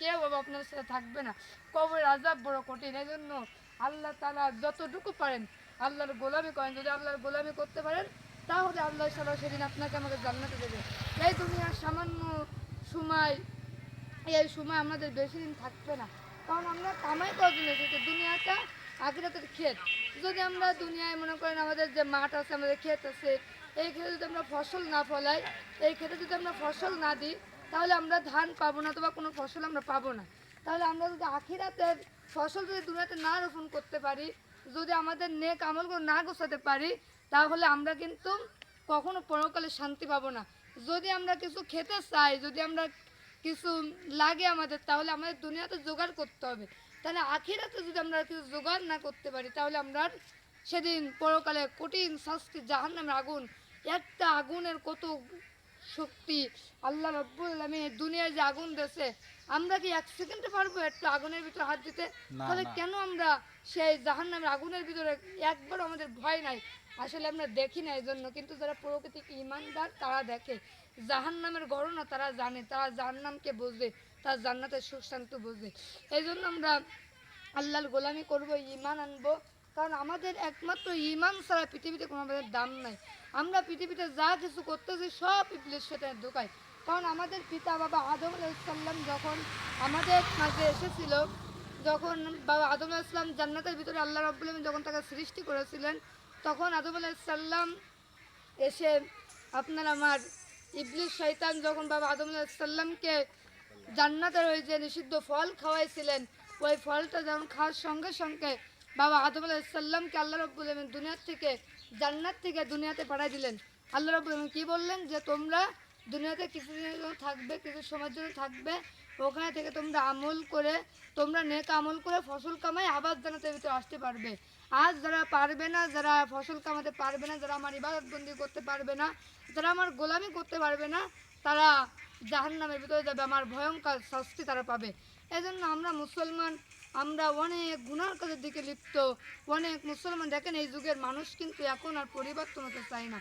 কেউ বাবা আপনার সাথে থাকবে না। কবরের আযাব বড় কঠিন। এই জন্য আল্লাহ তাআলা যতটুকু পারেন আল্লাহর গোলামি করেন। যদি আল্লাহর গোলামি করতে পারেন তাহলে আল্লাহ তাআলা সেদিন আপনাকে আমাকে জান্নাতে দেবে। এই দুনিয়ার সামান্য সময়, এই সময় আমাদের বেশি দিন থাকবে না, কারণ আমরা কামাই করার জন্য এসেছি। দুনিয়াটা আখিরাতের ক্ষেত। যদি আমরা দুনিয়ায় মনে করেন আমাদের যে মাঠ আছে, আমাদের ক্ষেত আছে, এই ক্ষেতে যদি আমরা ফসল না ফলাই, এই ক্ষেতে যদি আমরা ফসল না দিই, তাহলে আমরা ধান পাবো না, অথবা কোনো ফসল আমরা পাবো না। তাহলে আমরা যদি আখিরাতের ফসল যদি দুনিয়াতে না রোপণ করতে পারি, যদি আমাদের নেক আমলগুলো না গোছাতে পারি, তাহলে আমরা কিন্তু কখনো পরকালে শান্তি পাবো না। যদি আমরা কিছু খেতে চাই, যদি আমরা কিছু লাগে আমাদের, তাহলে আমাদের দুনিয়াতে জোগাড় করতে হবে। তাহলে আখিরাতে যদি আমরা কিছু জোগাড় না করতে পারি, তাহলে আমরা সেদিন পরকালে কঠিন শাস্তি, জাহান্নামের আগুন, একটা আগুনের কত শক্তি! আল্লাহ রাব্বুল আলামিন দুনিয়ায় যে আগুন দিয়েছে, আমরা কি এক সেকেন্ডে পারবো একটু আগুনের ভিতরে হাত দিতে? না তাহলে না কেন আমরা সেই জাহান্নামের আগুনের ভিতরে একবার আমাদের ভয় নাই? আসলে আমরা দেখি না এই জন্য। কিন্তু যারা প্রকৃতিক ইমানদার তারা দেখে জাহান্নামের গণনা, তারা জানে, তারা জাহান্নামকে বুঝবে, তারা জান্নাতের সুখ শান্তি বুঝবে। এই জন্য আমরা আল্লাহর গোলামি করব, ঈমান আনবো। কারণ আমাদের একমাত্র ঈমান ছাড়া পৃথিবীতে কোনো আমাদের দাম নাই। আমরা পৃথিবীতে যা কিছু করতেছি সব ইবলিস শয়তানের ধোঁকায়। কারণ আমাদের পিতা বাবা আদম আলাইহিস সালাম যখন আমাদের মাঝে এসেছিল, যখন বাবা আদম আলাইহিস সালাম জান্নাতের ভিতরে আল্লাহ রাব্বুল আলামিন যখন তাকে সৃষ্টি করেছিলেন, তখন আদম আলাইহিস সালাম এসে আপনার আমার ইবলিস শয়তান যখন বাবা আদম আলাইহিস সালামকে জান্নাতের ওই যে নিষিদ্ধ ফল খাওয়াইছিলেন, ওই ফলটা যখন খাওয়ার সঙ্গে সঙ্গে বাবা আদম আলাইহিস সালামকে আল্লাহ রাব্বুল আলামিন দুনিয়ার থেকে, জান্নাত থেকে দুনিয়াতে পাঠিয়ে দিলেন। আল্লাহ রাব্বুল আলামিন কী বললেন? যে তোমরা দুনিয়াতে কিছুদিনের জন্য থাকবে, কিছু সময়ের জন্য থাকবে, ওখানে থেকে তোমরা আমল করে, তোমরা নেক আমল করে ফসল কামাই আবার জান্নাতের ভিতরে আসতে পারবে। আজ যারা পারবে না, যারা ফসল কামাতে পারবে না, যারা আমার ইবাদত বন্দি করতে পারবে না, যারা আমার গোলামি করতে পারবে না, তারা জাহান্নামের ভিতরে যাবে, আমার ভয়ঙ্কর শাস্তি তারা পাবে। এজন্য আমরা মুসলমান, আমরা অনেক গুনার কাজের দিকে লিপ্ত। অনেক মুসলমান দেখেন এই যুগের মানুষ কিন্তু এখন আর পরিবর্তন হতে চায় না।